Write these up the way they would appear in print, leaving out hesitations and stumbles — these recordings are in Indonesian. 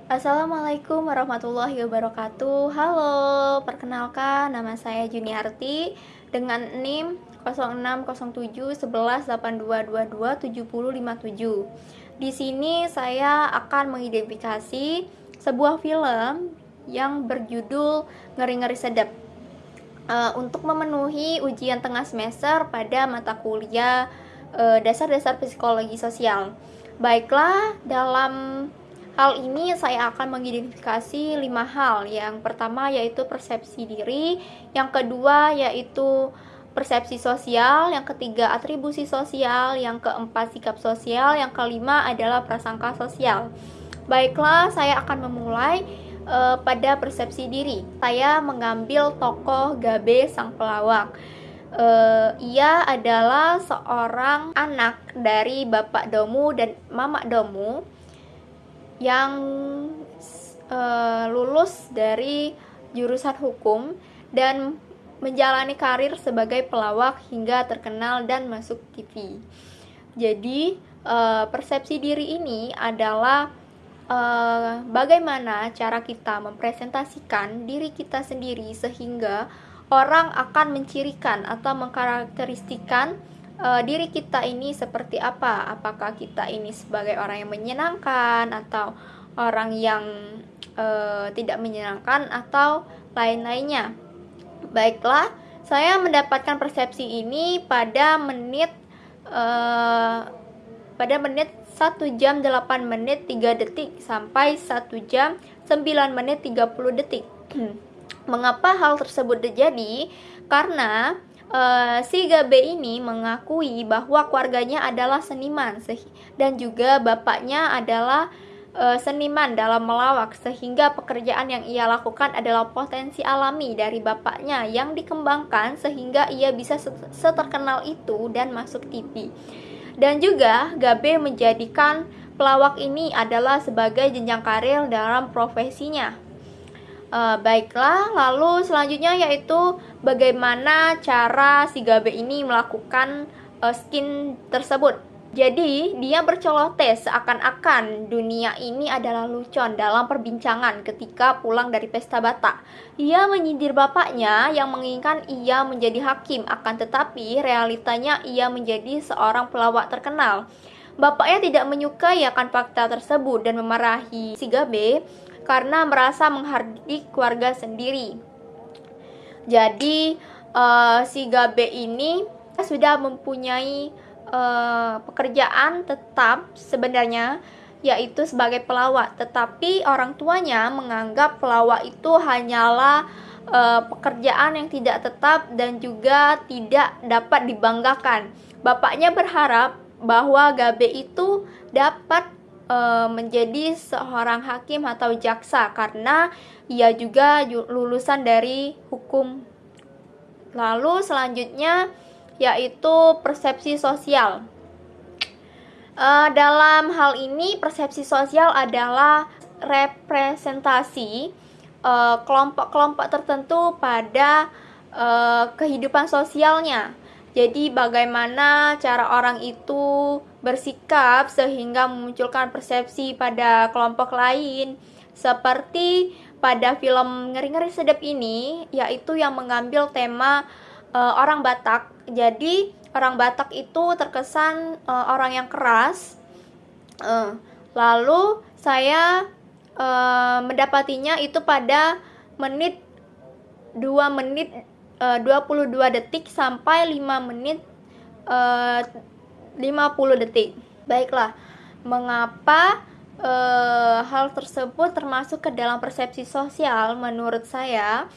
Assalamualaikum warahmatullahi wabarakatuh. Halo, perkenalkan nama saya Juniarti dengan NIM 06071182227057. Di sini saya akan mengidentifikasi sebuah film yang berjudul Ngeri-ngeri Sedap untuk memenuhi ujian tengah semester pada mata kuliah dasar-dasar psikologi sosial. Baiklah, dalam hal ini saya akan mengidentifikasi 5 hal. Yang pertama yaitu persepsi diri, yang kedua yaitu persepsi sosial, yang ketiga atribusi sosial, yang keempat sikap sosial, yang kelima adalah prasangka sosial. Baiklah, saya akan memulai pada persepsi diri. Saya mengambil tokoh Gabe sang pelawak. Ia adalah seorang anak dari Bapak Domu dan Mama Domu yang lulus dari jurusan hukum dan menjalani karir sebagai pelawak hingga terkenal dan masuk TV. Jadi persepsi diri ini adalah bagaimana cara kita mempresentasikan diri kita sendiri sehingga orang akan mencirikan atau mengkarakteristikan diri kita ini seperti apa. Apakah kita ini sebagai orang yang menyenangkan atau orang yang tidak menyenangkan atau lain-lainnya. Baiklah, saya mendapatkan persepsi ini pada menit 1 jam 8 menit 3 detik sampai 1 jam 9 menit 30 detik. Mengapa hal tersebut terjadi? Karena si Gabe ini mengakui bahwa keluarganya adalah seniman dan juga bapaknya adalah seniman dalam melawak, sehingga pekerjaan yang ia lakukan adalah potensi alami dari bapaknya yang dikembangkan sehingga ia bisa seterkenal itu dan masuk TV. Dan juga Gabe menjadikan pelawak ini adalah sebagai jenjang karir dalam profesinya. Baiklah, lalu selanjutnya yaitu bagaimana cara si Gabe ini melakukan skin tersebut. Jadi dia berceloteh seakan-akan dunia ini adalah lucon dalam perbincangan ketika pulang dari pesta Batak. Ia menyindir bapaknya yang menginginkan ia menjadi hakim, akan tetapi realitanya ia menjadi seorang pelawak terkenal. Bapaknya tidak menyukai akan fakta tersebut dan memarahi si Gabe karena merasa menghardik keluarga sendiri. Jadi si Gabe ini sudah mempunyai pekerjaan tetap sebenarnya, yaitu sebagai pelawak, tetapi orang tuanya menganggap pelawak itu hanyalah pekerjaan yang tidak tetap dan juga tidak dapat dibanggakan. Bapaknya berharap bahwa Gabe itu dapat menjadi seorang hakim atau jaksa karena ia juga lulusan dari hukum. Lalu selanjutnya yaitu persepsi sosial. Dalam hal ini persepsi sosial adalah representasi kelompok-kelompok tertentu pada kehidupan sosialnya. Jadi bagaimana cara orang itu bersikap sehingga memunculkan persepsi pada kelompok lain. Seperti pada film Ngeri-ngeri Sedap ini, yaitu yang mengambil tema orang Batak. Jadi orang Batak itu terkesan orang yang keras. Lalu saya mendapatinya itu pada menit 2 menit 22 detik sampai 5 menit 50 detik. Baiklah, mengapa hal tersebut termasuk ke dalam persepsi sosial menurut saya?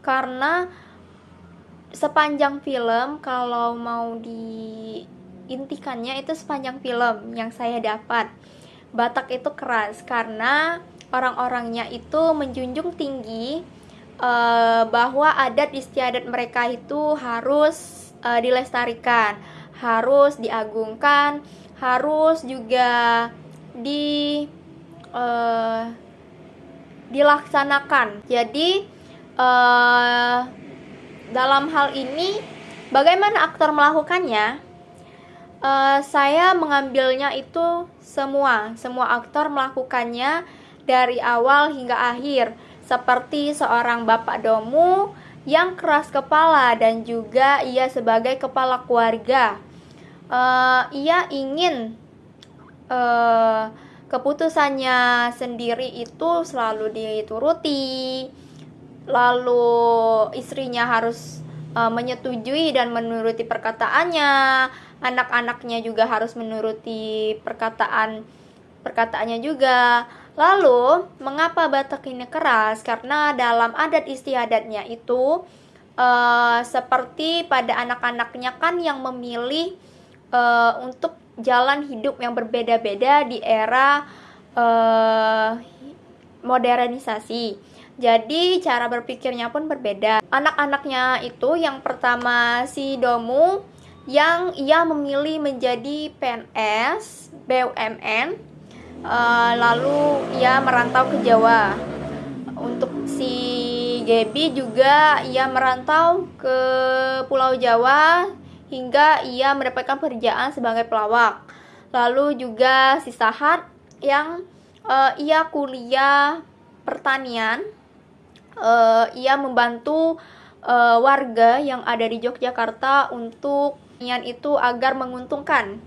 Karena sepanjang film, kalau mau diintikannya itu sepanjang film yang saya dapat, Batak itu keras karena orang-orangnya itu menjunjung tinggi bahwa adat istiadat mereka itu harus dilestarikan, harus diagungkan, harus juga dilaksanakan. Jadi dalam hal ini bagaimana aktor melakukannya? Saya mengambilnya itu semua aktor melakukannya dari awal hingga akhir, seperti seorang bapak domu yang keras kepala dan juga ia sebagai kepala keluarga. Ia ingin keputusannya sendiri itu selalu dituruti, lalu istrinya harus menyetujui dan menuruti perkataannya, anak-anaknya juga harus menuruti perkataannya juga. Lalu, mengapa Batak ini keras? Karena dalam adat istiadatnya itu seperti pada anak-anaknya kan yang memilih untuk jalan hidup yang berbeda-beda di era modernisasi. Jadi cara berpikirnya pun berbeda. Anak-anaknya itu yang pertama si Domu yang ia memilih menjadi PNS BUMN, lalu ia merantau ke Jawa. Untuk si Gebi juga ia merantau ke Pulau Jawa hingga ia mendapatkan pekerjaan sebagai pelawak. Lalu juga si Sahat yang ia kuliah pertanian. Ia membantu warga yang ada di Yogyakarta untuk pertanian itu agar menguntungkan.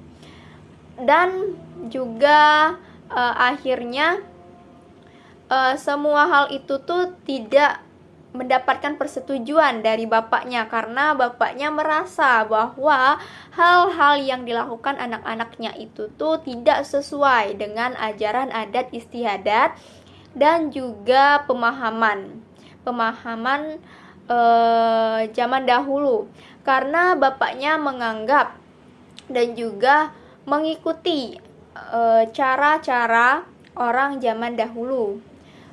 Dan juga akhirnya semua hal itu tuh tidak mendapatkan persetujuan dari bapaknya karena bapaknya merasa bahwa hal-hal yang dilakukan anak-anaknya itu tuh tidak sesuai dengan ajaran adat istiadat dan juga pemahaman zaman dahulu, karena bapaknya menganggap dan juga mengikuti cara-cara orang zaman dahulu.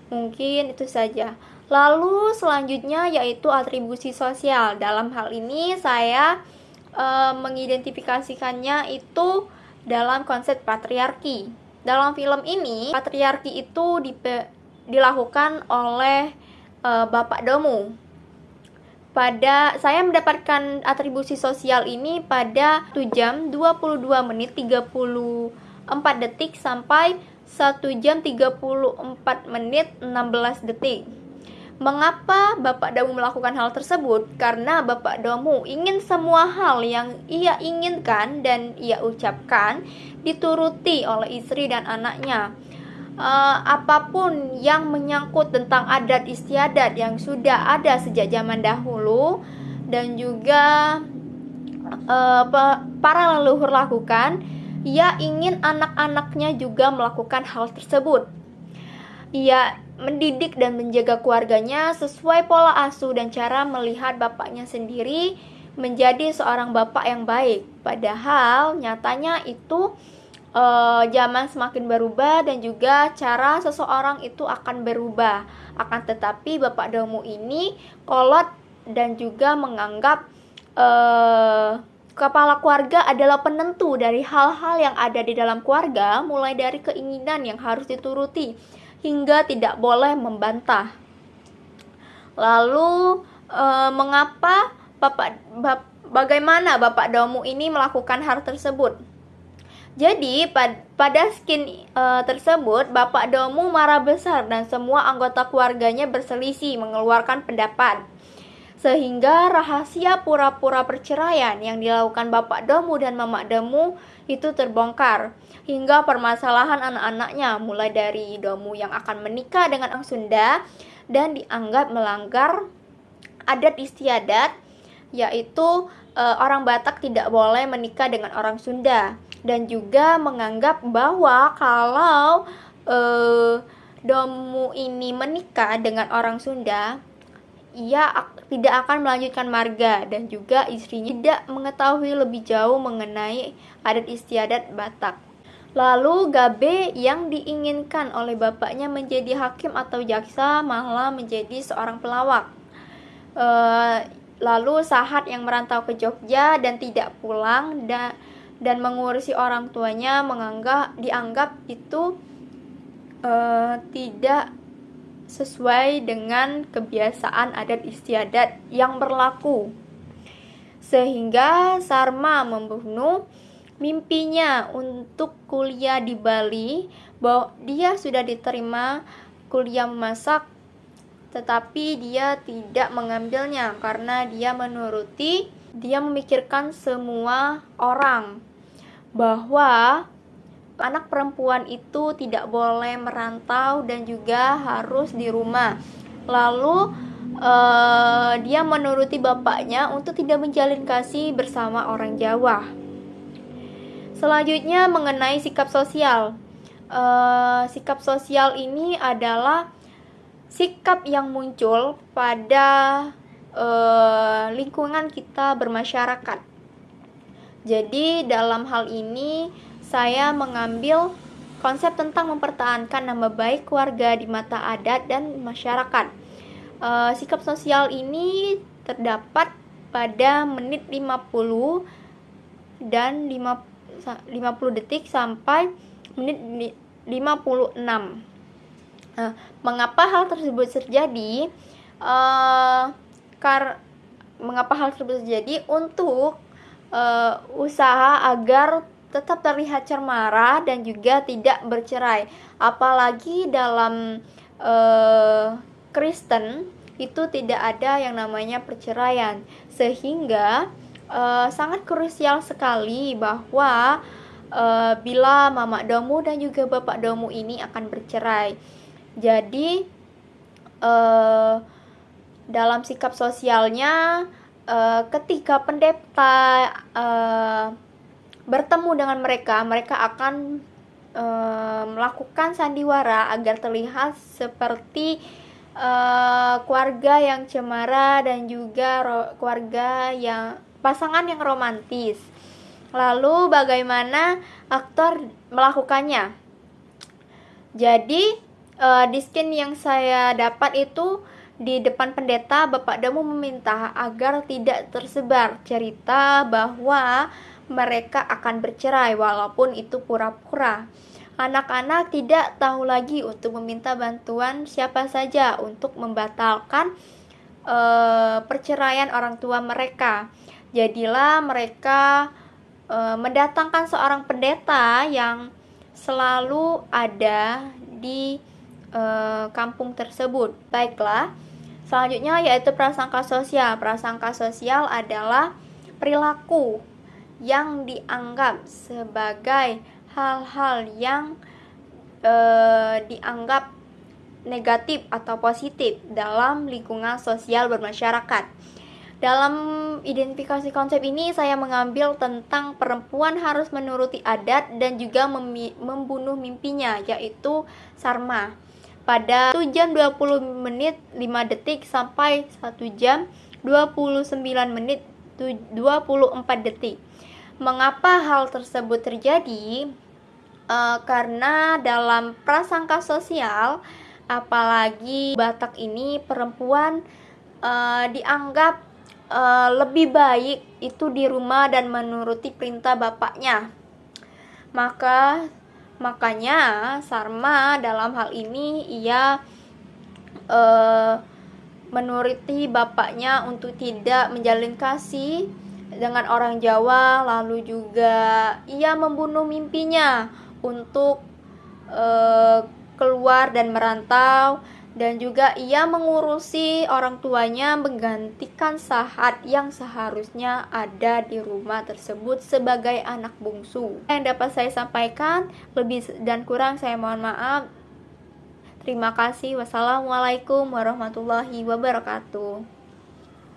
Mungkin itu saja. Lalu selanjutnya yaitu atribusi sosial. Dalam hal ini saya mengidentifikasikannya itu dalam konsep patriarki. Dalam film ini patriarki itu dilakukan oleh Bapak Domu. Saya mendapatkan atribusi sosial ini pada 1 jam 22 menit 34 detik sampai 1 jam 34 menit 16 detik. Mengapa Bapak Domu melakukan hal tersebut? Karena Bapak Domu ingin semua hal yang ia inginkan dan ia ucapkan dituruti oleh istri dan anaknya. Apapun yang menyangkut tentang adat istiadat yang sudah ada sejak zaman dahulu dan juga para leluhur lakukan, ia ingin anak-anaknya juga melakukan hal tersebut. Ia mendidik dan menjaga keluarganya sesuai pola asuh dan cara melihat bapaknya sendiri menjadi seorang bapak yang baik. Padahal nyatanya itu zaman semakin berubah dan juga cara seseorang itu akan berubah. Akan tetapi Bapak Domu ini kolot dan juga menganggap kepala keluarga adalah penentu dari hal-hal yang ada di dalam keluarga, mulai dari keinginan yang harus dituruti hingga tidak boleh membantah. Lalu mengapa bagaimana Bapak Domu ini melakukan hal tersebut? Jadi pada scene tersebut Bapak Domu marah besar dan semua anggota keluarganya berselisih mengeluarkan pendapat, sehingga rahasia pura-pura perceraian yang dilakukan Bapak Domu dan Mama Domu itu terbongkar, hingga permasalahan anak-anaknya mulai dari Domu yang akan menikah dengan orang Sunda dan dianggap melanggar adat istiadat, yaitu orang Batak tidak boleh menikah dengan orang Sunda, dan juga menganggap bahwa kalau Domu ini menikah dengan orang Sunda, ia tidak akan melanjutkan marga dan juga istrinya tidak mengetahui lebih jauh mengenai adat istiadat Batak. Lalu Gabe yang diinginkan oleh bapaknya menjadi hakim atau jaksa malah menjadi seorang pelawak. Lalu Sahat yang merantau ke Jogja dan tidak pulang dan mengurusi orang tuanya dianggap itu tidak sesuai dengan kebiasaan adat istiadat yang berlaku, sehingga Sarma membunuh mimpinya untuk kuliah di Bali, bahwa dia sudah diterima kuliah memasak, tetapi dia tidak mengambilnya karena dia memikirkan semua orang bahwa anak perempuan itu tidak boleh merantau dan juga harus di rumah. Lalu dia menuruti bapaknya untuk tidak menjalin kasih bersama orang Jawa. Selanjutnya mengenai sikap sosial. Sikap sosial ini adalah sikap yang muncul pada lingkungan kita bermasyarakat. Jadi dalam hal ini saya mengambil konsep tentang mempertahankan nama baik keluarga di mata adat dan masyarakat. Sikap sosial ini terdapat pada menit 50 dan 50 detik sampai menit 56. Mengapa hal tersebut terjadi? Mengapa hal tersebut terjadi? Untuk usaha agar tetap terlihat cemara dan juga tidak bercerai. Apalagi dalam Kristen itu tidak ada yang namanya perceraian, sehingga sangat krusial sekali bahwa bila mama domu dan juga bapak domu ini akan bercerai. Jadi dalam sikap sosialnya, ketika pendeta bertemu dengan mereka akan melakukan sandiwara agar terlihat seperti keluarga yang cemara dan juga keluarga yang pasangan yang romantis. Lalu bagaimana aktor melakukannya? Jadi di scene yang saya dapat itu, di depan pendeta, bapak domu meminta agar tidak tersebar cerita bahwa mereka akan bercerai, walaupun itu pura-pura. Anak-anak tidak tahu lagi untuk meminta bantuan siapa saja untuk membatalkan perceraian orang tua mereka. Jadilah mereka mendatangkan seorang pendeta yang selalu ada di kampung tersebut. Baiklah, selanjutnya yaitu prasangka sosial. Prasangka sosial adalah perilaku yang dianggap sebagai hal-hal yang dianggap negatif atau positif dalam lingkungan sosial bermasyarakat. Dalam identifikasi konsep ini saya mengambil tentang perempuan harus menuruti adat dan juga membunuh mimpinya, yaitu Sarma, pada 1 jam 20 menit 5 detik sampai 1 jam 29 menit 24 detik. Mengapa hal tersebut terjadi? Karena dalam prasangka sosial, apalagi Batak ini, perempuan dianggap lebih baik itu di rumah dan menuruti perintah bapaknya. Makanya Sarma dalam hal ini ia menuruti bapaknya untuk tidak menjalin kasih dengan orang Jawa. Lalu juga ia membunuh mimpinya untuk keluar dan merantau, dan juga ia mengurusi orang tuanya menggantikan saat yang seharusnya ada di rumah tersebut sebagai anak bungsu. Yang dapat saya sampaikan, lebih dan kurang saya mohon maaf. Terima kasih. Wassalamualaikum warahmatullahi wabarakatuh.